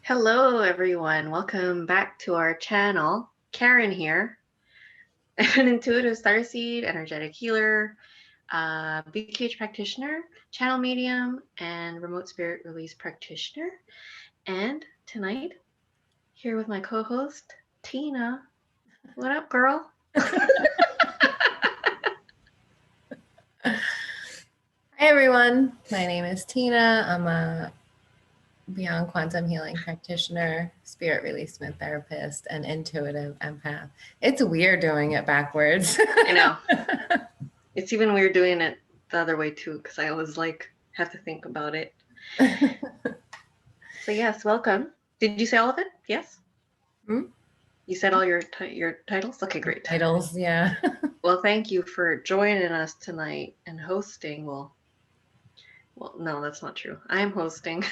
Hello, everyone. Welcome back to our channel. Karen here. I'm an intuitive starseed, energetic healer, BQH practitioner, channel medium, and remote spirit release practitioner. And tonight, here with my co-host, Tina. What up, girl? Hi everyone, my name is Tina. I'm a Beyond Quantum Healing practitioner, spirit releasement therapist, and intuitive empath. It's weird doing it backwards. I know. It's even weird doing it the other way too, because I always have to think about it. So yes, welcome. Did you say all of it? Yes? You said all your titles? Okay, great. Titles, yeah. Well, thank you for joining us tonight and hosting. Well, no, that's not true. I'm hosting.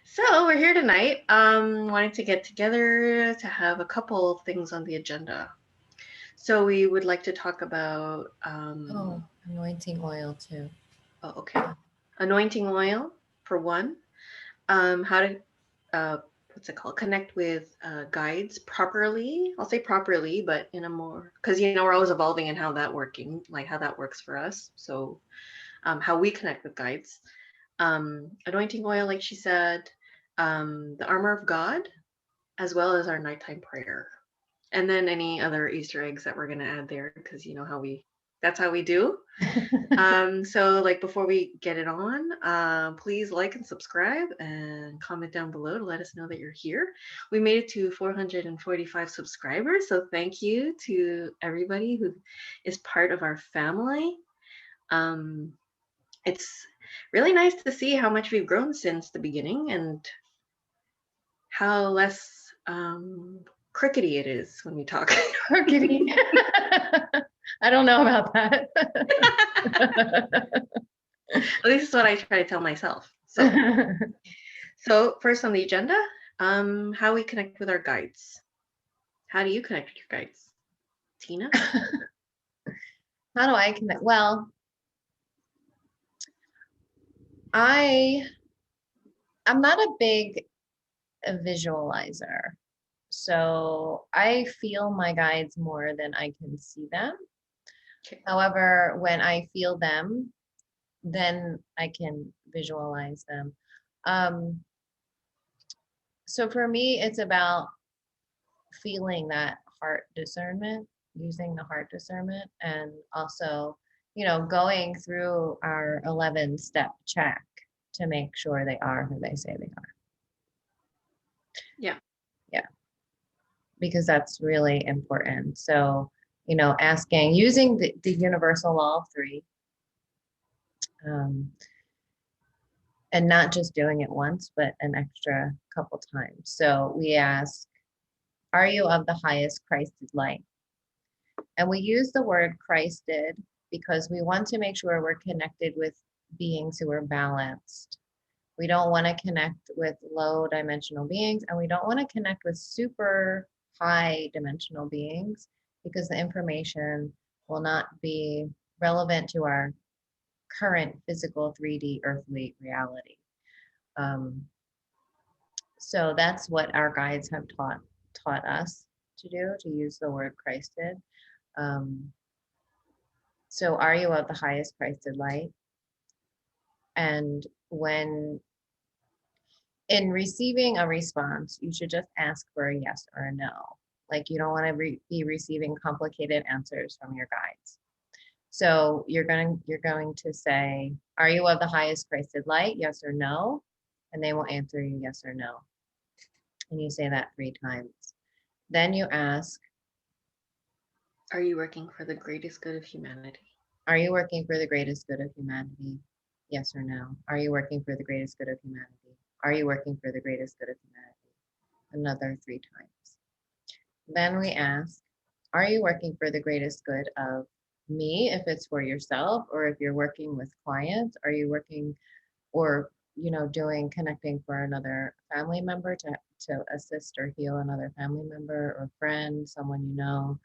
So we're here tonight. Wanting to get together to have a couple of things on the agenda. So we would like to talk about anointing oil too. Oh, okay. Anointing oil for one. How to what's it called? Connect with guides properly. I'll say properly, but in a more, because we're always evolving in how that works for us. So how we connect with guides. Anointing oil, like she said, the armor of God, as well as our nighttime prayer. And then any other Easter eggs that we're going to add there, because that's how we do. So before we get it on, please like and subscribe and comment down below to let us know that you're here. We made it to 445 subscribers. So thank you to everybody who is part of our family. It's really nice to see how much we've grown since the beginning and how less crickety it is when we talk. Crickety. I don't know about that. At least it's what I try to tell myself. So first on the agenda, how we connect with our guides. How do you connect with your guides, Tina? How do I connect? Well, I'm not a big visualizer. So I feel my guides more than I can see them. Okay. However, when I feel them, then I can visualize them. So for me, it's about feeling that heart discernment, using the heart discernment, and also, going through our 11-step check to make sure they are who they say they are. Yeah. Yeah. Because that's really important. So, asking, using the universal law of three, and not just doing it once, but an extra couple times. So we ask, are you of the highest Christed light? And we use the word Christed because we want to make sure we're connected with beings who are balanced. We don't want to connect with low dimensional beings, and we don't want to connect with super high dimensional beings because the information will not be relevant to our current physical 3D earthly reality. So that's what our guides have taught us to do, to use the word Christed. So are you of the highest Christed light? And when in receiving a response, you should just ask for a yes or a no. Like you don't want to be receiving complicated answers from your guides. So you're going to say, are you of the highest Christed light? Yes or no? And they will answer you yes or no. And you say that 3 times. Then you ask, are you working for the greatest good of humanity? Are you working for the greatest good of humanity? Yes or no? Are you working for the greatest good of humanity? Are you working for the greatest good of humanity? Another 3 times. Then we ask, are you working for the greatest good of me, if it's for yourself, or if you're working with clients? Are you working or doing connecting for another family member to assist or heal another family member or friend, someone you know,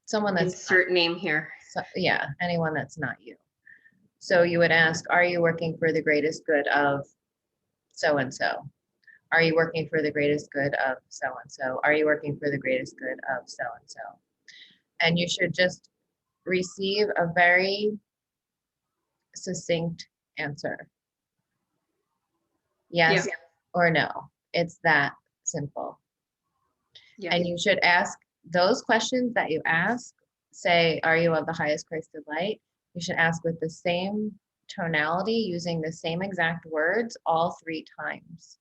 someone that's insert name here. So, yeah, anyone that's not you. So you would ask, are you working for the greatest good of so-and-so? Are you working for the greatest good of so-and-so? Are you working for the greatest good of so-and-so? And you should just receive a very succinct answer. Yes Yeah. or no. It's that simple. Yeah. And you should ask those questions that you ask, say, are you of the highest Christed light? You should ask with the same tonality, using the same exact words all 3 times.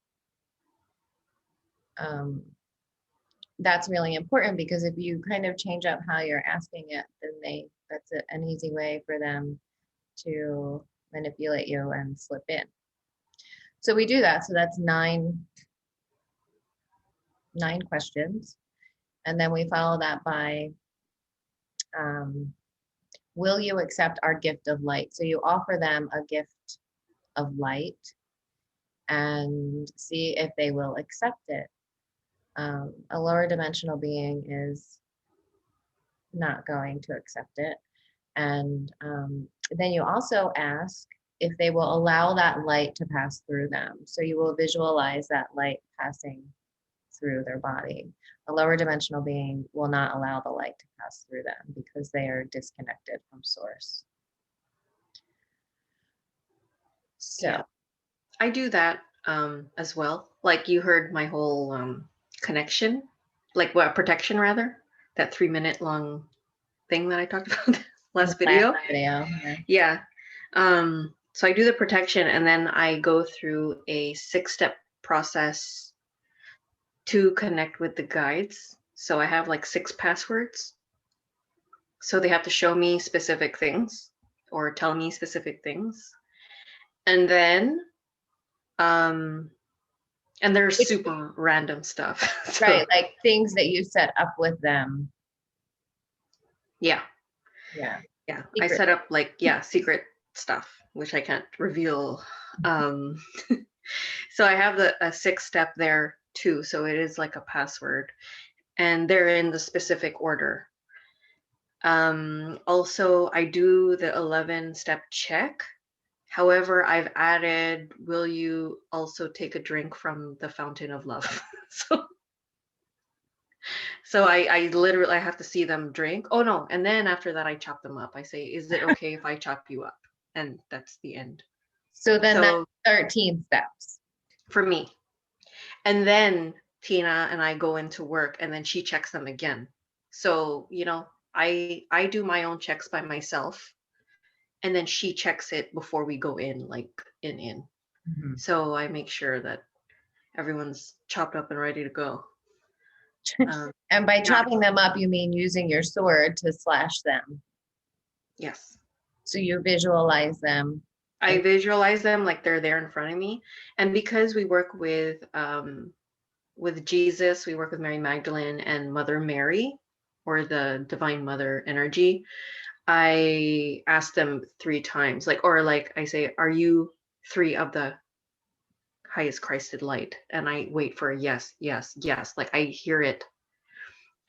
That's really important, because if you kind of change up how you're asking it, then that's an easy way for them to manipulate you and slip in. So we do that. So that's nine questions. And then we follow that by, will you accept our gift of light? So you offer them a gift of light and see if they will accept it. A lower dimensional being is not going to accept it. And then you also ask if they will allow that light to pass through them. So you will visualize that light passing through their body. A lower dimensional being will not allow the light to pass through them because they are disconnected from source. So Yeah. I do that as well. Like you heard my whole connection, like what protection rather, that 3-minute long thing that I talked about last video. yeah. Yeah. So I do the protection and then I go through a 6-step process to connect with the guides. So I have like 6 passwords. So they have to show me specific things or tell me specific things. And then and there's super random stuff. So, Right, like things that you set up with them. yeah. Yeah. Yeah. I Secret. set up like, yeah, secret stuff, which I can't reveal. So I have a 6-step there too. So it is like a password and they're in the specific order. Also, I do the 11-step check. However, I've added, will you also take a drink from the fountain of love? So I literally I have to see them drink. Oh no, and then after that I chop them up. I say, is it okay if I chop you up? And that's the end. So then that's So 13 steps. for me. And then Tina and I go into work and then she checks them again. So, I do my own checks by myself and then she checks it before we go in, like in. Mhm. So I make sure that everyone's chopped up and ready to go. And by Yeah. chopping them up, you mean using your sword to slash them. Yes. So you visualize them. I visualize them like they're there in front of me. And because we work with Jesus, we work with Mary Magdalene and Mother Mary, or the Divine Mother energy, I ask them 3 times, like I say, are you 3 of the highest Christed light? And I wait for a yes, yes, yes. Like I hear it.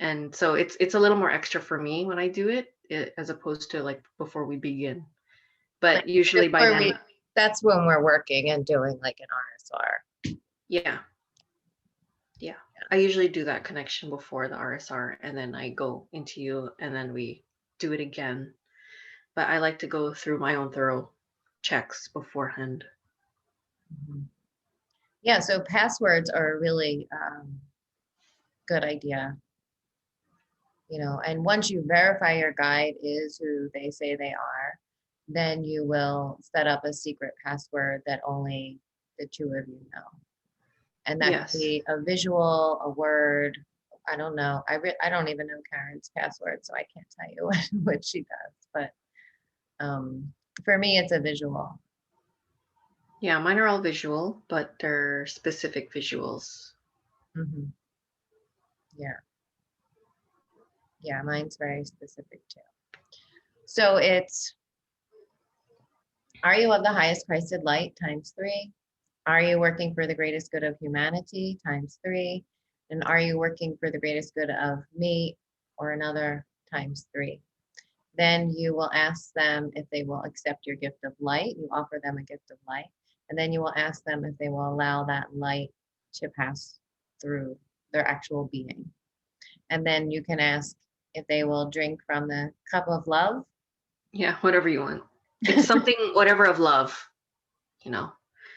And so it's a little more extra for me when I do it, as opposed to like before we begin. But usually by then, that's when we're working and doing like an RSR. yeah. Yeah. I usually do that connection before the RSR and then I go into you and then we do it again. But I like to go through my own thorough checks beforehand. Yeah, so passwords are a really good idea. And once you verify your guide is who they say they are, then you will set up a secret password that only the 2 of you know. And that Yes. could be a visual, a word. I don't know. I don't even know Karen's password, so I can't tell you what she does. But for me, it's a visual. Yeah, mine are all visual, but they're specific visuals. Mm-hmm. Yeah. Yeah, mine's very specific too. So it's, are you of the highest Christed light times 3? Are you working for the greatest good of humanity times 3? And are you working for the greatest good of me or another times 3? Then you will ask them if they will accept your gift of light. You offer them a gift of light. And then you will ask them if they will allow that light to pass through their actual being. And then you can ask if they will drink from the cup of love. Yeah, whatever you want. It's something, whatever of love, you know.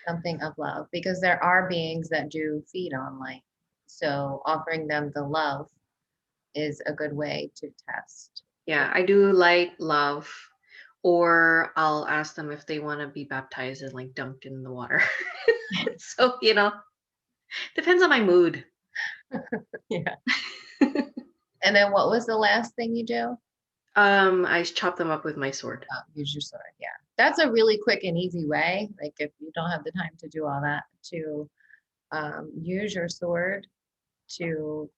Something of love, because there are beings that do feed on light. So offering them the love is a good way to test. Yeah, I do light, love, or I'll ask them if they want to be baptized and like dunked in the water. So, depends on my mood. Yeah. And then what was the last thing you do? I chop them up with my sword. Use your sword. Yeah. That's a really quick and easy way. Like if you don't have the time to do all that, to use your sword to,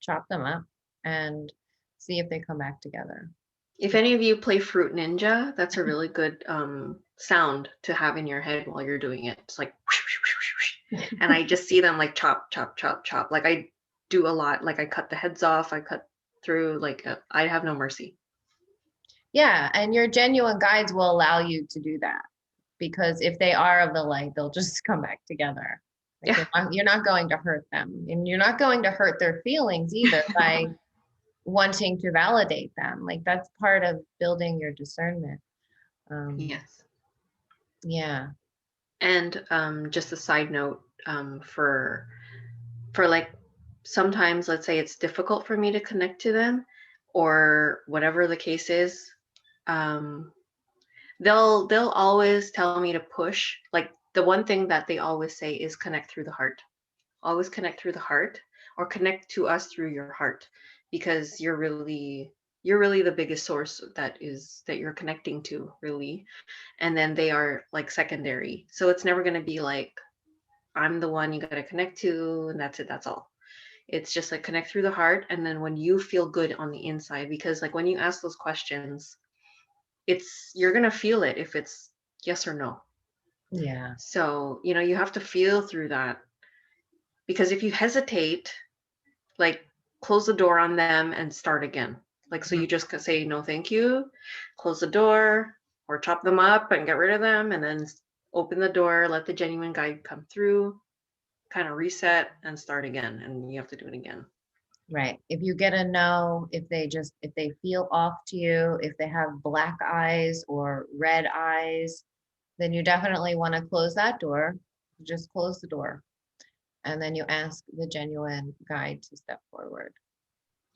chop them up and see if they come back together. If any of you play Fruit Ninja, that's a really good sound to have in your head while you're doing it. It's like, and I just see them like chop, chop, chop, chop. Like I do a lot. Like I cut the heads off. I cut through. Like I have no mercy. Yeah, and your genuine guides will allow you to do that, because if they are of the light, they'll just come back together. Like Yeah. you're not going to hurt them, and you're not going to hurt their feelings either by wanting to validate them. Like that's part of building your discernment. Yes. Yeah. And just a side note, for like sometimes, let's say it's difficult for me to connect to them, or whatever the case is, they'll always tell me to push. Like the one thing that they always say is connect through the heart. Always connect through the heart, or connect to us through your heart, because you're really the biggest source that you're connecting to, really. And then they are like secondary. So it's never going to be like I'm the one you got to connect to and that's it, that's all. It's just like connect through the heart, and then when you feel good on the inside, because like when you ask those questions, you're going to feel it if it's yes or no. Yeah. So, you have to feel through that, because if you hesitate, like close the door on them and start again. Like, so you just say no thank you, close the door, or chop them up and get rid of them, and then open the door, let the genuine guide come through, kind of reset and start again, and you have to do it again. Right. If you get a no, if they feel off to you, if they have black eyes or red eyes, then you definitely want to close that door. Just close the door. And then you ask the genuine guide to step forward.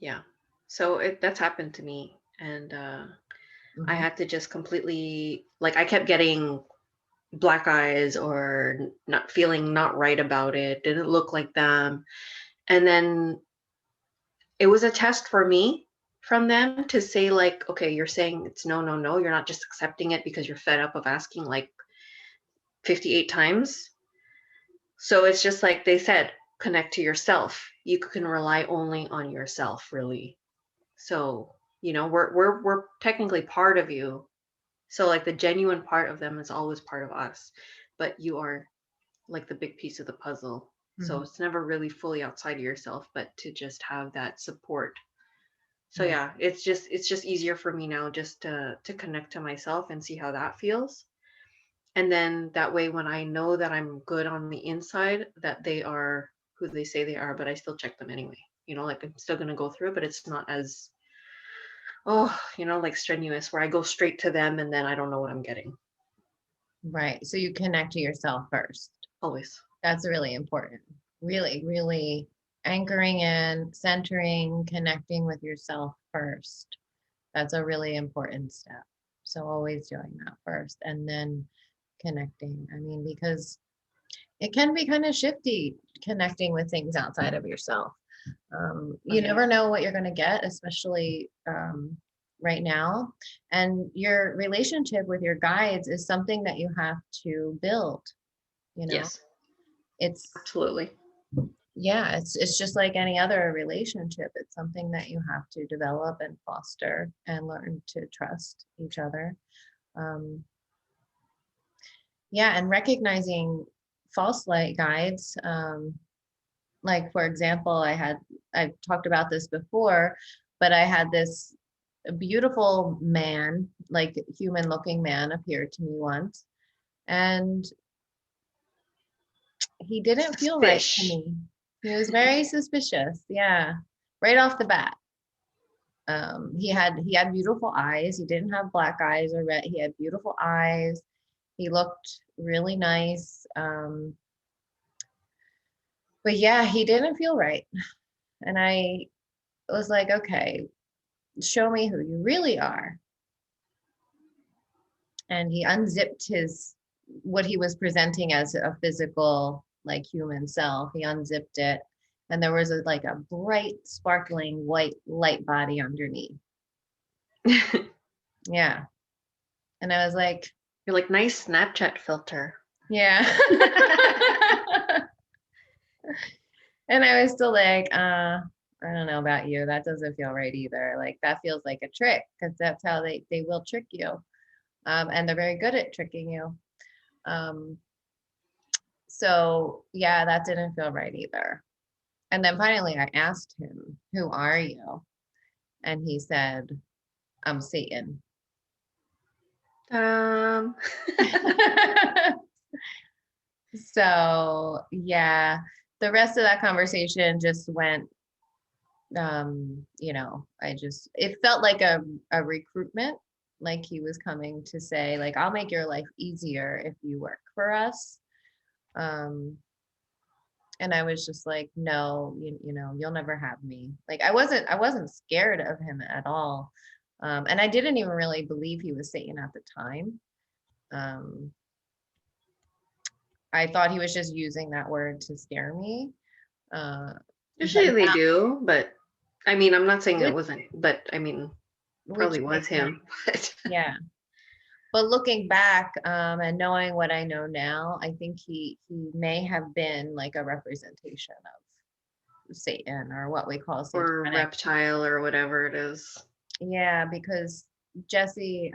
Yeah. So that's happened to me, and I had to just completely, like, I kept getting black eyes or not feeling not right about it, didn't look like them. And then it was a test for me from them to say, like, okay, you're saying it's no, no, no. You're not just accepting it because you're fed up of asking like 58 times. So it's just like they said, connect to yourself. You can rely only on yourself, really. So, we're technically part of you. So like the genuine part of them is always part of us, but you are like the big piece of the puzzle. So it's never really fully outside of yourself, but to just have that support. So yeah, it's just easier for me now just to connect to myself and see how that feels. And then that way, when I know that I'm good on the inside, that they are who they say they are, but I still check them anyway. Like I'm still gonna go through it, but it's not as like strenuous where I go straight to them and then I don't know what I'm getting. Right. So you connect to yourself first. Always. That's really important. Really, really anchoring in, centering, connecting with yourself first. That's a really important step. So always doing that first and then connecting. I mean, because it can be kind of shifty connecting with things outside of yourself. You never know what you're going to get, especially right now. And your relationship with your guides is something that you have to build. Yes. It's Absolutely. yeah, it's just like any other relationship. It's something that you have to develop and foster and learn to trust each other. Yeah, and recognizing false light guides. Like for example, I've talked about this before, but I had this a beautiful man, like human looking man, appeared to me once, and he didn't feel right to Fish. me. He was very suspicious. Yeah. Right off the bat. He had beautiful eyes. He didn't have black eyes or red. He had beautiful eyes. He looked really nice. But yeah, he didn't feel right. And I was like, okay, show me who you really are. And he unzipped what he was presenting as a physical, like human self. He unzipped it, and there was like a bright, sparkling white light body underneath. Yeah. And I was like, You're like, nice Snapchat filter. yeah. And I was still like, I don't know about you. That doesn't feel right either. Like that feels like a trick, because that's how they will trick you. And they're very good at tricking you. So yeah, that didn't feel right either. And then finally I asked him, who are you? And he said, I'm Satan. So yeah, the rest of that conversation just went, it felt like a recruitment, like he was coming to say, like, I'll make your life easier if you work for us. And I was just like, no, you'll never have me. Like I wasn't scared of him at all. And I didn't even really believe he was Satan at the time. I thought he was just using that word to scare me. But Usually they now, do, but I mean, I'm not saying it which, wasn't, but I mean, which probably was makes sense. him. But Yeah. But looking back, and knowing what I know now, I think he may have been like a representation of Satan, or what we call or satanic. reptile or whatever it is. Yeah, because Jessie,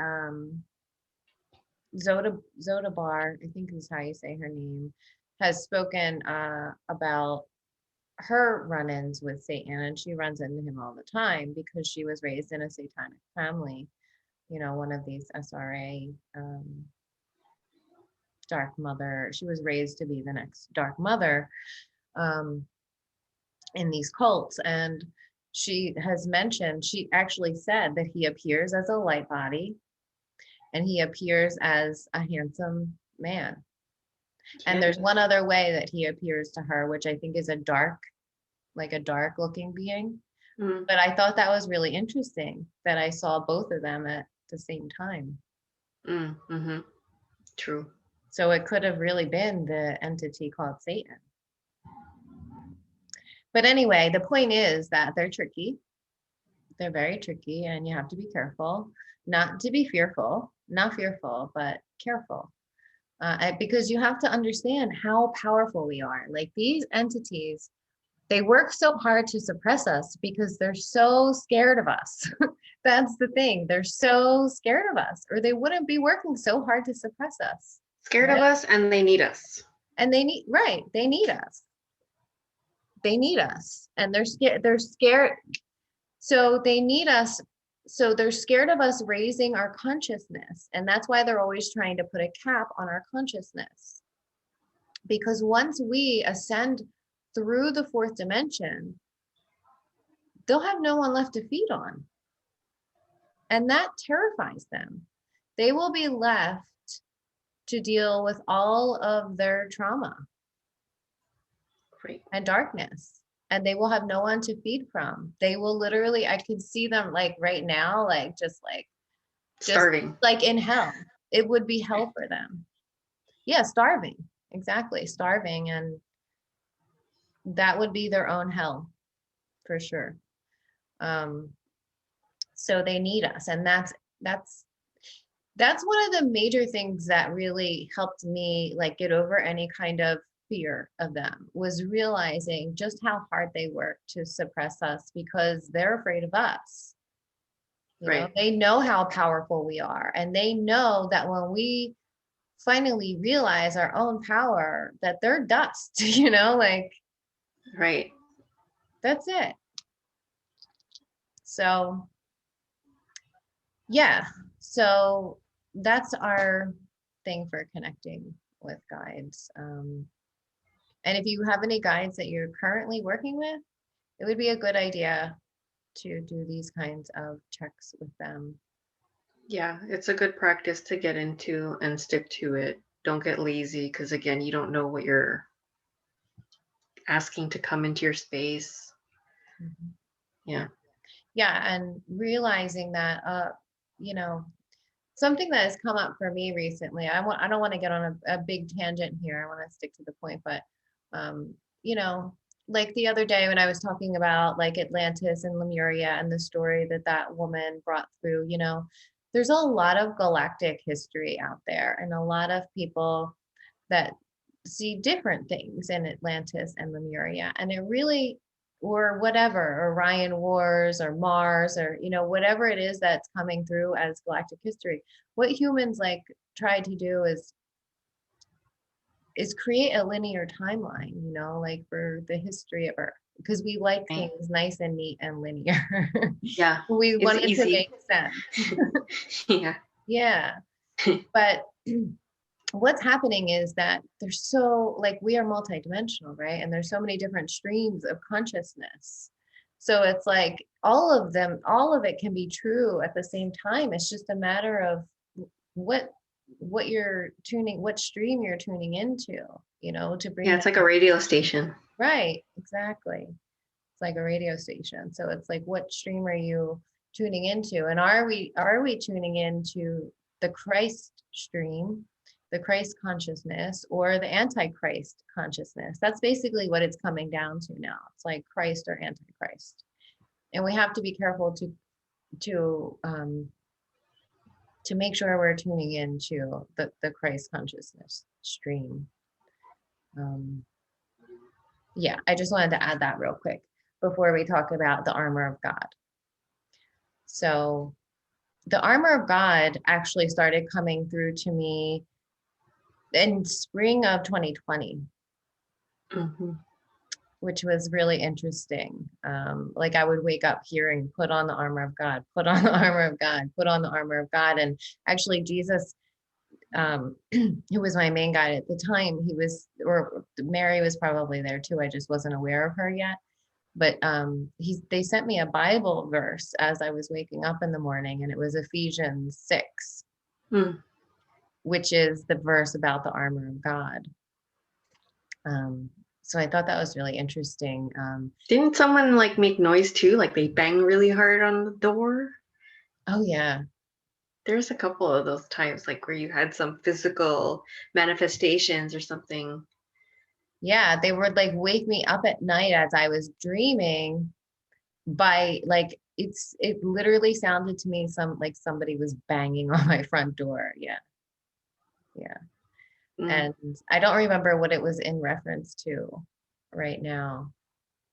Zodabar, I think is how you say her name, has spoken about her run-ins with Satan, and she runs into him all the time because she was raised in a satanic family. One of these SRA, dark mother. She was raised to be the next dark mother, um, in these cults. And she actually said that he appears as a light body, and he appears as a handsome man. And there's one other way that he appears to her, which I think is a dark looking being. Mm. But I thought that was really interesting that I saw both of them at the same time. Mm-hmm. True. So it could have really been the entity called Satan. But anyway, the point is that they're tricky. They're very tricky, and you have to be careful, not to be fearful, not fearful, but careful. Because you have to understand how powerful we are. Like these entities, they work so hard to suppress us because they're so scared of us. That's the thing. They're so scared of us, or they wouldn't be working so hard to suppress us. Scared Right? of us, and they need us. And they need us. They need us. And they're scared. So they need us. So they're scared of us raising our consciousness. And that's why they're always trying to put a cap on our consciousness. Because once we ascend through the fourth dimension, they'll have no one left to feed on. And that terrifies them. They will be left to deal with all of their trauma and darkness. And they will have no one to feed from. They will literally, I can see them like right now, just Starving. like in hell. It would be hell for them. Yeah, starving. Exactly. Starving. And that would be their own hell for sure. So they need us. And that's one of the major things that really helped me like get over any kind of fear of them, was realizing just how hard they work to suppress us because they're afraid of us. They know how powerful we are, and they know that when we finally realize our own power, that they're dust, Right. That's it. So Yeah. So that's our thing for connecting with guides. And if you have any guides that you're currently working with, it would be a good idea to do these kinds of checks with them. Yeah, it's a good practice to get into and stick to it. Don't get lazy because, again, you don't know what you're asking to come into your space. Mhm. Yeah. Yeah, and realizing that, you know, something that has come up for me recently. I don't want to get on a big tangent here. I want to stick to the point, but you know, like the other day when I was talking about like Atlantis and Lemuria and the story that that woman brought through, you know, there's a lot of galactic history out there and a lot of people that see different things in Atlantis and Lemuria. And it really, or whatever, Orion Wars or Mars or, you know, whatever it is that's coming through as galactic history. What humans like try to do is create a linear timeline, you know, like for the history of Earth, because we like Right. things nice and neat and linear. Yeah. We It's want it to easy. make sense. Yeah. Yeah. But what's happening is that there's so like we are multidimensional, right? And there's so many different streams of consciousness. So it's like all of them, all of it can be true at the same time. It's just a matter of what what you're tuning, what stream you're tuning into, you know, to Yeah, bring it's that like a radio station. right. Exactly. It's like a radio station. So it's like what stream are you tuning into? And are we tuning into the Christ stream, the Christ consciousness, or the Antichrist consciousness? That's basically what it's coming down to now. It's like Christ or Antichrist. And we have to be careful to um to make sure we're tuning into the Christ consciousness stream. Um, yeah, I just wanted to add that real quick before we talk about the armor of God. So the armor of God actually started coming through to me in spring of 2020, Hmm. which was really interesting. Like I would wake up hearing, put on the armor of God, put on the armor of God, put on the armor of God. And actually, Jesus, who was my main guide at the time, he was, or Mary was probably there too. I just wasn't aware of her yet. But they sent me a Bible verse as I was waking up in the morning, and it was Ephesians 6, Mm. which is the verse about the armor of God. Um, so I thought that was really interesting. Didn't someone like make noise too? Like they bang really hard on the door? Oh yeah, There's a couple of those times like where you had some physical manifestations or something. yeah, they would like wake me up at night as I was dreaming by like it literally sounded to me some like somebody was banging on my front door. Yeah, yeah. Mm. And I don't remember what it was in reference to right now,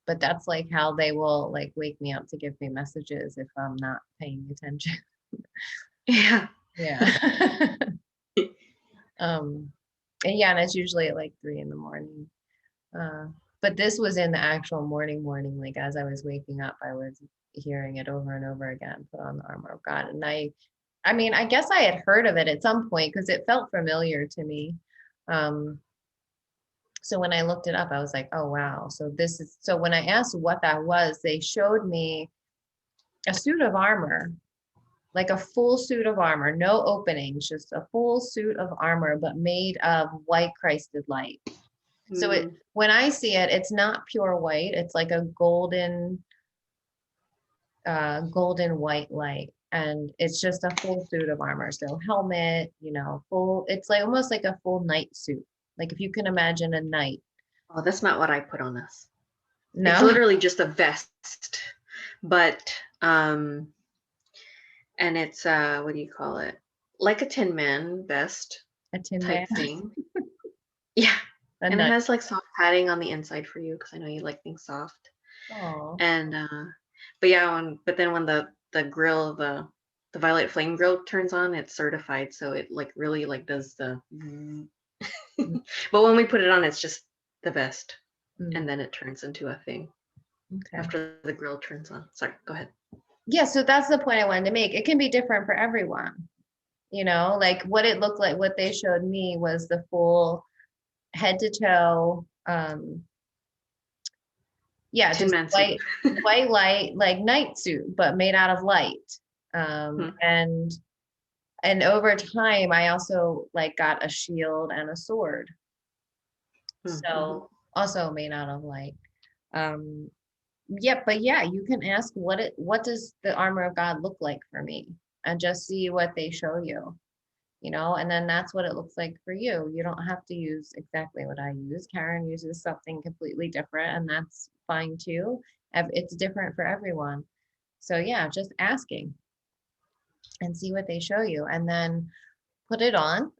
but that's like how they will like wake me up to give me messages if I'm not paying attention. Yeah. Yeah. um and yeah, and it's usually at like 3 in the morning. Uh but this was in the actual morning, like as I was waking up, I was hearing it over and over again, put on the armor of God. And I mean, I guess I had heard of it at some point because it felt familiar to me. Um so when I looked it up, I was like, oh wow. So when I asked what that was, they showed me a suit of armor, like a full suit of armor, no openings, just a full suit of armor, but made of white Christed light. So it Mm. when I see it, it's not pure white. It's like a golden white light. And it's just a full suit of armor. So helmet, you know, full, it's like almost like a full night suit. Like if you can imagine a knight. Oh, that's not what I put on us. It's No, literally just a vest, but and it's what do you call it? Like a Tin Man vest a tin man, type thing. Yeah. a And it knight. has like soft padding on the inside for you because I know you like things soft. Oh, And but yeah, but then when the grill, the violet flame grill turns on, it's certified, so it like really like does the but when we put it on, it's just the vest, mm, and then it turns into a thing okay. after the grill turns on. Sorry, go ahead. Yeah, so that's the point I wanted to make. It can be different for everyone. Like what it looked like, what they showed me was the full head to toe, yeah, Tin just Man suit. white light, like night suit, but made out of light. Hmm. And over time, I also like got a shield and a sword. Mm-hmm. So also made out of light. Um, yeah, but yeah, you can ask what does the armor of God look like for me? And just see what they show you, and then that's what it looks like for you. You don't have to use exactly what I use. Karen uses something completely different, and that's fine too. It's different for everyone. So yeah, just asking and see what they show you, and then put it on.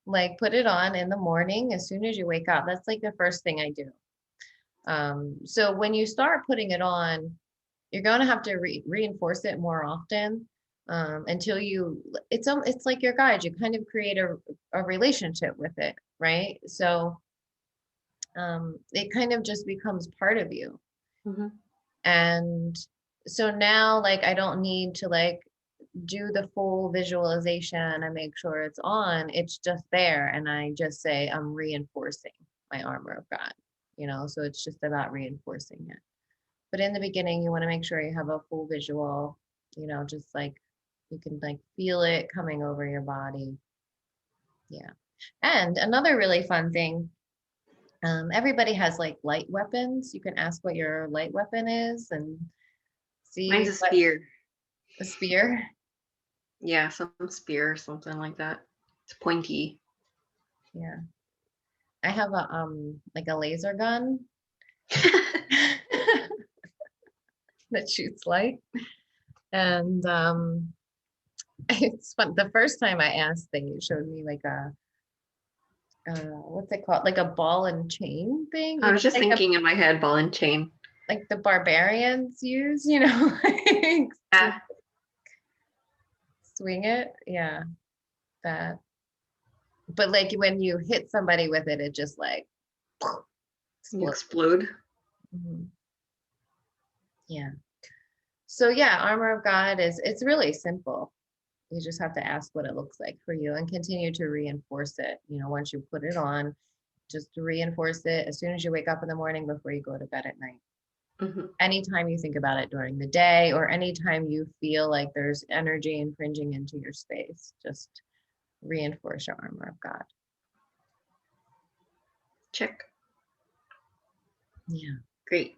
Like put it on in the morning as soon as you wake up. That's like the first thing I do. So when you start putting it on, you're going to have to reinforce it more often, until it's like your guide. You kind of create a relationship with it, right? So it kind of just becomes part of you. Mm-hmm. And so now, like, I don't need to like do the full visualization and make sure it's on. It's just there, and I just say I'm reinforcing my armor of God. So it's just about reinforcing it. But in the beginning, you want to make sure you have a full visual, just like you can like feel it coming over your body. Yeah. And another really fun thing, everybody has like light weapons. You can ask what your light weapon is and Mine's see a what spear. a spear. Yeah, some spear or something like that. It's pointy. Yeah. I have a like a laser gun that shoots light. And it's fun. The first time I asked, they showed me like a what's it called? Like a ball and chain thing, I was just like thinking in my head, ball and chain. like the barbarians use, like to Yeah, swing it. Yeah, that. But like when you hit somebody with it, it just like you explodes. explode. Mhm. Yeah. So yeah, armor of God it's really simple. You just have to ask what it looks like for you and continue to reinforce it. Once you put it on, just reinforce it as soon as you wake up in the morning before you go to bed at night. Mm-hmm. Anytime you think about it during the day or anytime you feel like there's energy infringing into your space, just reinforce your armor of God. Check. Yeah. Great.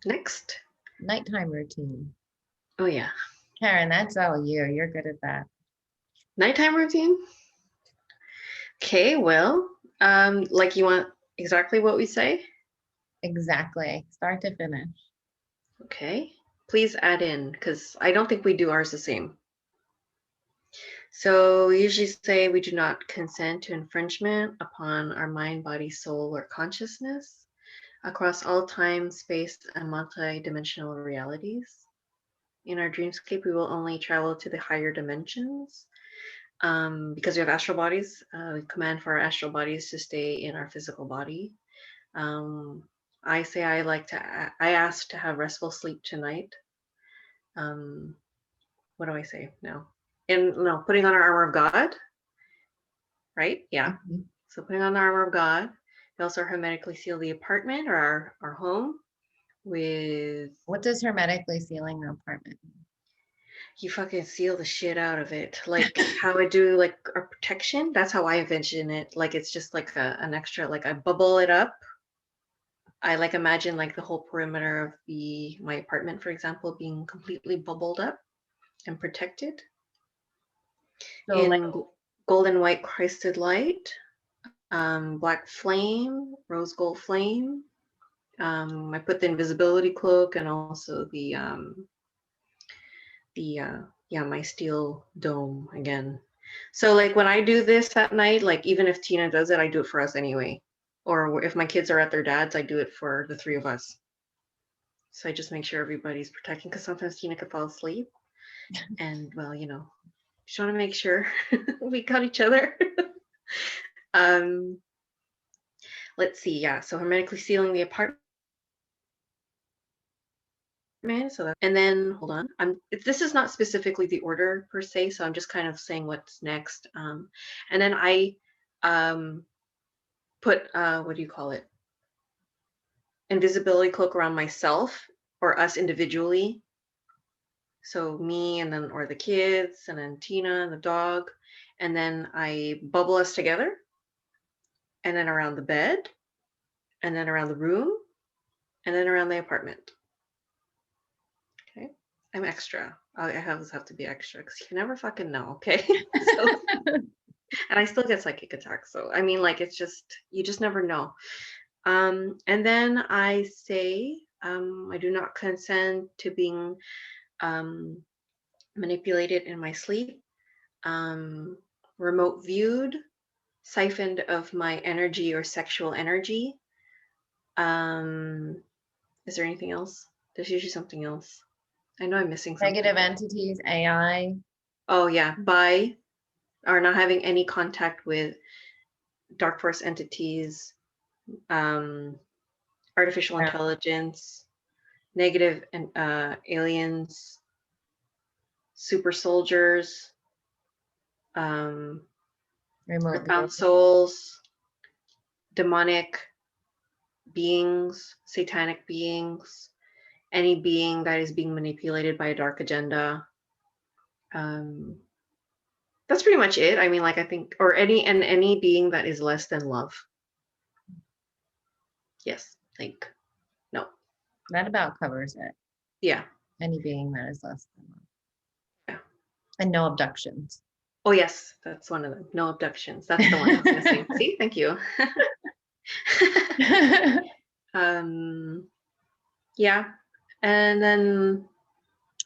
Next. Nighttime routine. Oh yeah. Karen, that's all you. You're good at that. Nighttime routine. Okay, well, like you want exactly what we say? Exactly. Start to finish. Okay. Please add in, because I don't think we do ours the same. So we usually say we do not consent to infringement upon our mind, body, soul, or consciousness across all time, space, and multi-dimensional realities. In our dreamscape, we will only travel to the higher dimensions. Because we have astral bodies, we command for our astral bodies to stay in our physical body. I say I ask to have restful sleep tonight. Um, what do I say? No. And no, putting on our armor of God, right? Yeah. Mhm. So putting on the armor of God. We also hermetically seal the apartment or our home with, What does hermetically sealing the apartment you fucking seal the shit out of it. Like how I do like a protection. That's how I envision it. Like it's just like an extra, like I bubble it up. I like imagine like the whole perimeter of my apartment, for example, being completely bubbled up and protected mean? So like in gold and white Christed light, black flame, rose gold flame. I put the invisibility cloak and also the yeah, my steel dome again. So like when I do this at night, like even if Tina does it, I do it for us anyway. Or if my kids are at their dad's, I do it for the three of us. So I just make sure everybody's protecting because sometimes Tina could fall asleep. And well, just want to make sure we got each other. um, let's see. Yeah. So hermetically sealing the apartment So that, and then hold on, this is not specifically the order per se, so I'm just kind of saying what's next. And then I put what do you call it? Invisibility cloak around myself or us individually. So me and then or the kids and then Tina and the dog, and then I bubble us together, and then around the bed, and then around the room, and then around the apartment. Okay, I'm extra. I have to be extra because you can never fucking know. Okay, so, and I still get psychic attacks. So I mean, like, it's just you just never know. And then I say I do not consent to being manipulated in my sleep, remote viewed, siphoned of my energy or sexual energy. Is there anything else? There's usually something else. I know I'm missing something. Negative entities, AI. Oh yeah, by or not having any contact with dark force entities, artificial intelligence, negative and aliens, super soldiers, profound souls, demonic beings, satanic beings, any being that is being manipulated by a dark agenda. That's pretty much it. I mean, like, I think, or any being that is less than love. Yes, like, no. That about covers it. Yeah. Any being that is less than love. Yeah. And no abductions. Oh yes, that's one of them. No abductions. That's the one I was missing. See, thank you. Yeah, and then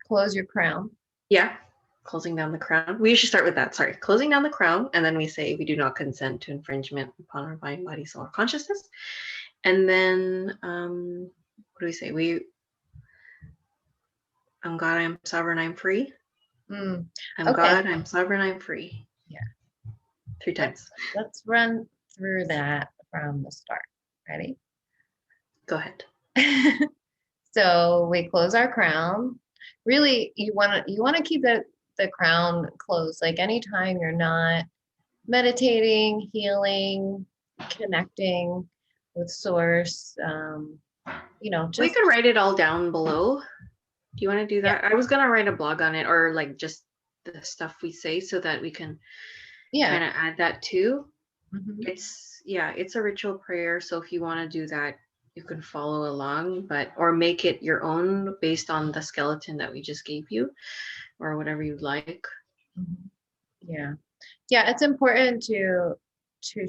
close your crown. Yeah, closing down the crown. We should start with that. Sorry, closing down the crown, and then we say we do not consent to infringement upon our mind, body, soul, or consciousness. And then what do we say? I'm God, I'm sovereign, I'm free. I'm God, I'm sovereign, I'm free. Yeah. 3 times. Let's run through that from the start. Ready? Go ahead. So we close our crown. Really, you want to keep the crown closed. Like anytime you're not meditating, healing, connecting with source, just we could write it all down below. Do you want to do that? Yeah. I was gonna write a blog on it, or like just the stuff we say, so that we can kind of add that too. Mm-hmm. It's a ritual prayer, so if you want to do that, you can follow along, or make it your own based on the skeleton that we just gave you, or whatever you'd like. Mm-hmm. Yeah, it's important to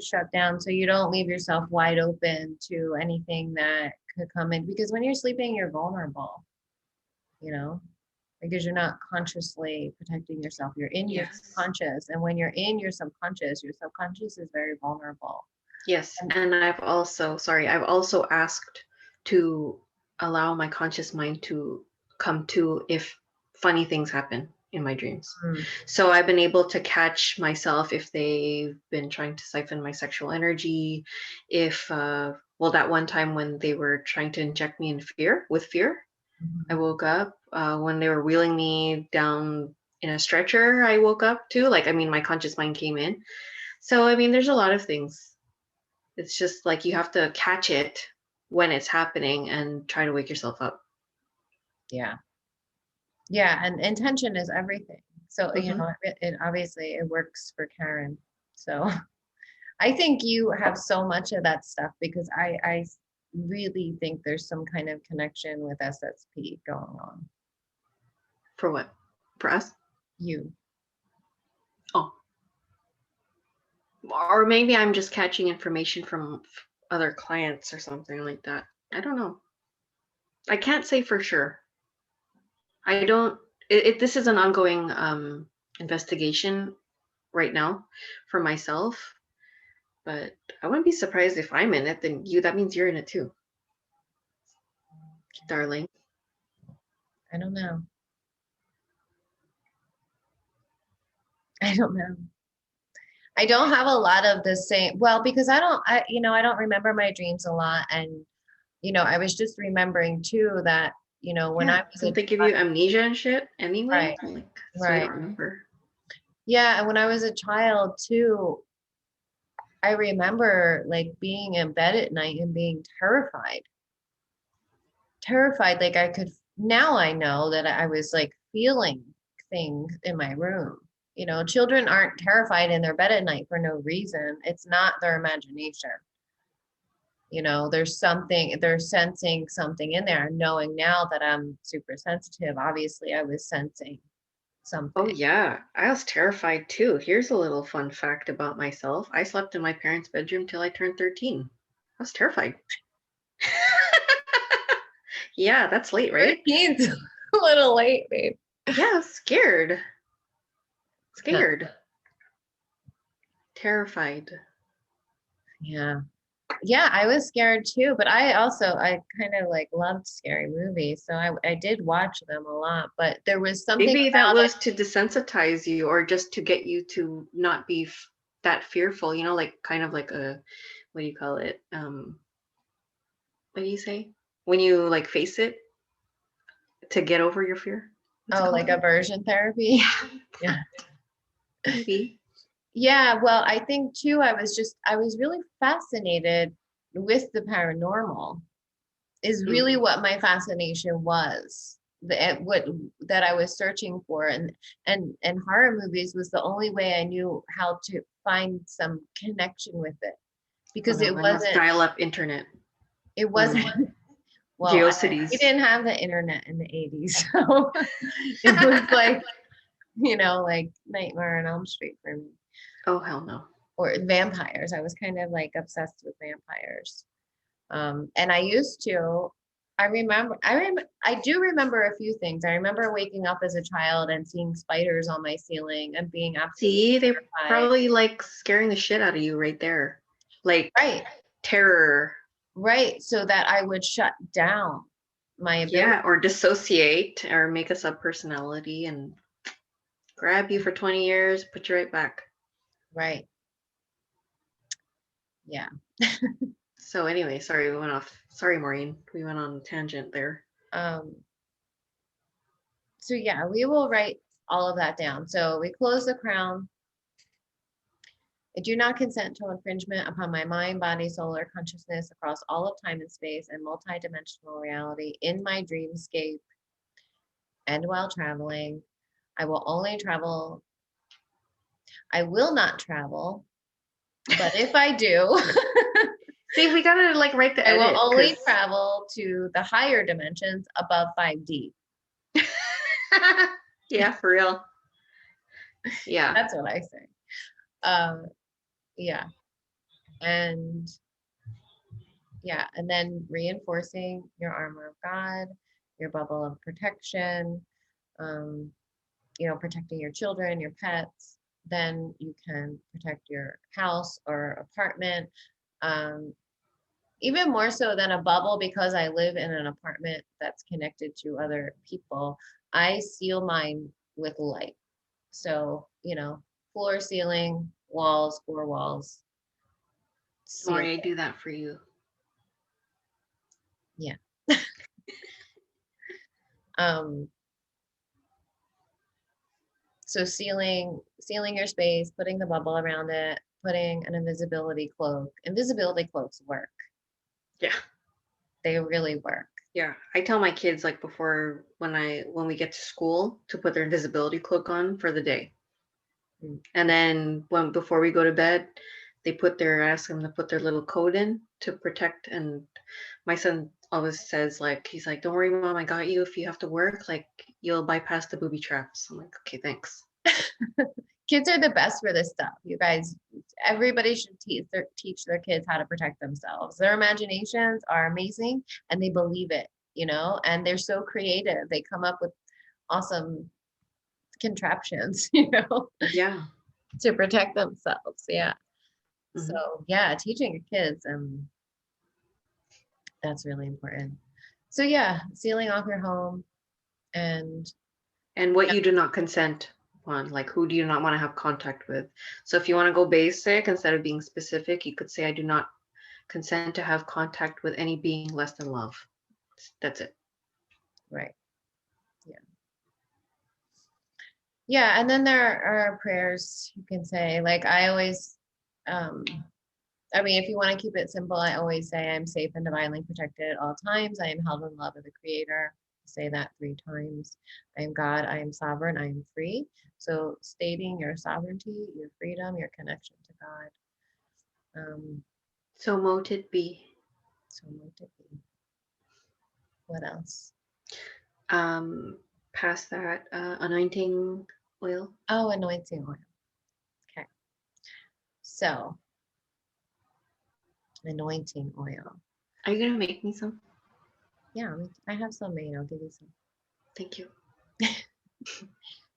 shut down so you don't leave yourself wide open to anything that could come in, because when you're sleeping, you're vulnerable, because you're not consciously protecting yourself. You're in your subconscious, and when you're in your subconscious is very vulnerable. Yes, and I've also asked to allow my conscious mind to come to if funny things happen in my dreams. So I've been able to catch myself if they've been trying to siphon my sexual energy, if that one time when they were trying to inject me with fear, I woke up. When they were wheeling me down in a stretcher, I woke up too. My conscious mind came in. So there's a lot of things. It's just like you have to catch it when it's happening and try to wake yourself up. Yeah, and intention is everything. So, it obviously it works for Karen. So I think you have so much of that stuff, because I really think there's some kind of connection with SSP going on. For what? For us? You. Oh. Or maybe I'm just catching information from other clients or something like that. I don't know. I can't say for sure. I don't. This is an ongoing investigation right now for myself, but I wouldn't be surprised if I'm in it. Then that means you're in it too, darling. I don't know. I don't have a lot of the same, because I don't remember my dreams a lot. And, I was just remembering too that You know, when Yeah. I was a Don't they give you amnesia and shit anyway? right, Like, so you right. don't remember. Yeah, and when I was a child too, I remember like being in bed at night and being terrified. Terrified, like I could, now I know that I was like feeling things in my room. You know, children aren't terrified in their bed at night for no reason. It's not their imagination. You know, there's something, they're sensing something in there. Knowing now that I'm super sensitive, obviously I was sensing Oh, something. yeah. I was terrified too. Here's a little fun fact about myself. I slept in my parents' bedroom till I turned 13. I was terrified. Yeah, that's late, right? 13's a little late, babe. Yeah, I was scared. Huh. Scared. Terrified. Yeah. Yeah, I was scared too, but I kind of like loved scary movies, so I did watch them a lot, but there was something Maybe that about it. was to desensitize you or just to get you to not be that fearful, like kind of like a, what do you call it? What do you say? When you like face it to get over your fear? What's it Oh, called like again? aversion therapy. Yeah. Maybe. Yeah, well, I think too, I was really fascinated with the paranormal, is really Mm. what my fascination was. What that I was searching for, and horror movies was the only way I knew how to find some connection with it, Oh because no, mine was dial-up internet. it Mm. wasn't well, we GeoCities. didn't have the internet in the 80s, so it was like, you know, like Nightmare on Elm Street for me. Oh hell no. Or vampires. I was kind of like obsessed with vampires. And I used to, I do remember a few things. I remember waking up as a child and seeing spiders on my ceiling and being absolutely See, they terrified. probably like scaring the shit out of you right there. Like Right, terror. right. So that I would shut down my ability. Yeah, or dissociate or make a subpersonality and grab you for 20 years, put you right back. Right. Yeah. So anyway, sorry, we went off. Sorry, Maureen. We went on a tangent there. Um, so yeah, we will write all of that down. So we close the crown. I do not consent to infringement upon my mind, body, soul, or consciousness across all of time and space and multidimensional reality in my dreamscape and while traveling. I will only travel. I will not travel, but if I do, See, we gotta like write the I will edit because only travel to the higher dimensions above 5D. yeah, for real. Yeah. That's what I say. Um, yeah. And yeah, and then reinforcing your armor of God, your bubble of protection, um, you know, protecting your children, your pets, then you can protect your house or apartment. Um, Even more so than a bubble, because I live in an apartment that's connected to other people, I seal mine with light. So, you know, floor, ceiling, walls, four walls, Maury, seal. I do that for you. Yeah. Um, so sealing your space, putting the bubble around it, putting an invisibility cloak. Invisibility cloaks work. Yeah. They really work. Yeah. I tell my kids like before when we get to school to put their invisibility cloak on for the day. Mm. And then before we go to bed, ask them to put their little code in to protect. And my son always says like, he's like, don't worry, mom, I got you. If you have to work, like you'll bypass the booby traps. I'm like, okay, thanks. Kids are the best for this stuff. You guys, everybody should teach their kids how to protect themselves. Their imaginations are amazing and they believe it, you know, and they're so creative. They come up with awesome contraptions, you know, Yeah. to protect themselves. Yeah. So Hmm. yeah, teaching your kids, that's really important. So yeah, sealing off your home and And what you do not consent on, like who do you not want to have contact with. So if you want to go basic instead of being specific, you could say, I do not consent to have contact with any being less than love. That's it. Right. Yeah. Yeah. And then there are prayers you can say, like I always, I mean, if you want to keep it simple, I always say I'm safe and divinely protected at all times. I am held in love of the Creator. Say that 3 times. I am God. I am sovereign. I am free. So stating your sovereignty, your freedom, your connection to God. So mote it be. So let it be. What else? Past that, anointing oil. Oh, anointing oil. Okay. So anointing oil. Are you gonna make me some? Yeah, I have some made. I'll give you some. Thank you.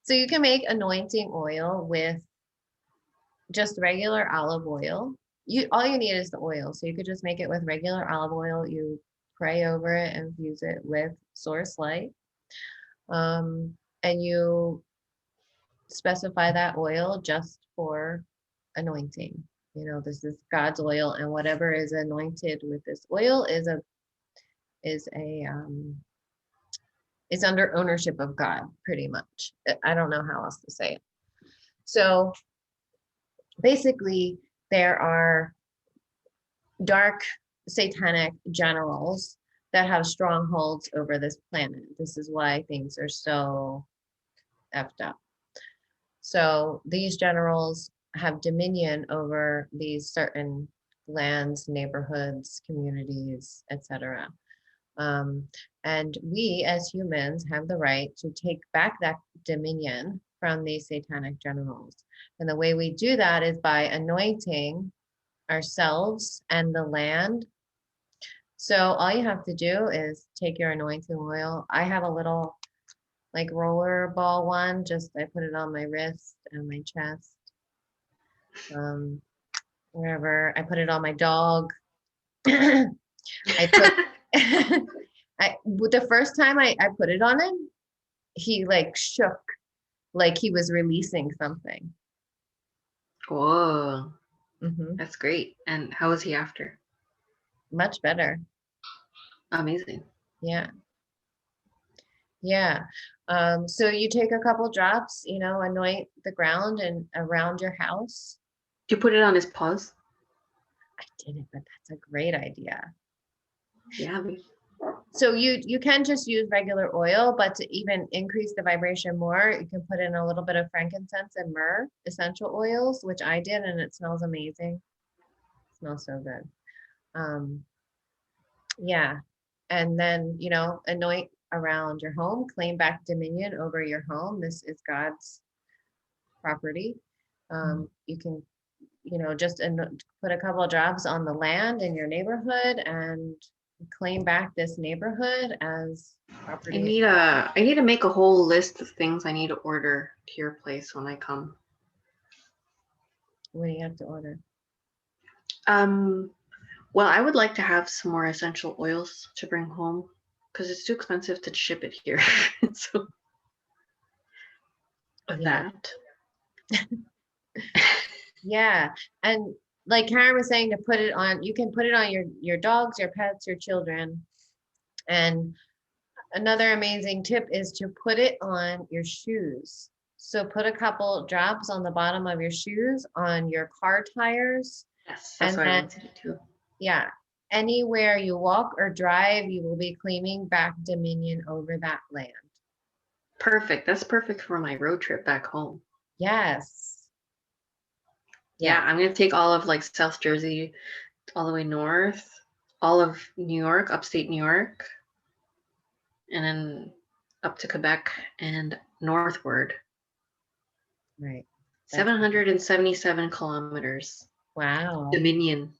So you can make anointing oil with just regular olive oil. All you need is the oil. So you could just make it with regular olive oil. You pray over it, infuse it with source light. And you specify that oil just for anointing. You know, this is God's oil, and whatever is anointed with this oil is under ownership of God, pretty much. I don't know how else to say it. So basically, there are dark satanic generals that have strongholds over this planet. This is why things are so effed up. So these generals have dominion over these certain lands, neighborhoods, communities, etc. And we as humans have the right to take back that dominion from these satanic generals. And the way we do that is by anointing ourselves and the land. So all you have to do is take your anointing oil. I have a little like roller ball one, just I put it on my wrist and my chest. Wherever I put it on my dog. I put the first time I put it on him, he like shook like he was releasing something. Whoa, Hmm. that's great. And how was he after? Much better. Amazing. Yeah. Yeah. So you take a couple drops, anoint the ground and around your house. Do you put it on his paws? I didn't, but that's a great idea. Yeah. So you can just use regular oil, but to even increase the vibration more, you can put in a little bit of frankincense and myrrh essential oils, which I did, and it smells amazing. It smells so good. Yeah. And then, anoint around your home, claim back dominion over your home. This is God's property. You can, just put a couple of drops on the land in your neighborhood and claim back this neighborhood as property. I need to make a whole list of things I need to order to your place when I come. What do you have to order? Well, I would like to have some more essential oils to bring home because it's too expensive to ship it here. So Yeah. that. Yeah. And like Karen was saying, you can put it on your dogs, your pets, your children. And another amazing tip is to put it on your shoes. So put a couple drops on the bottom of your shoes, on your car tires. Yes, that's what I want to do too. Yeah. Anywhere you walk or drive, you will be claiming back dominion over that land. Perfect. That's perfect for my road trip back home. Yes. Yeah, I'm going to take all of like South Jersey all the way north, all of New York, upstate New York, and then up to Quebec and northward. Right. 777 kilometers. Wow. Dominion.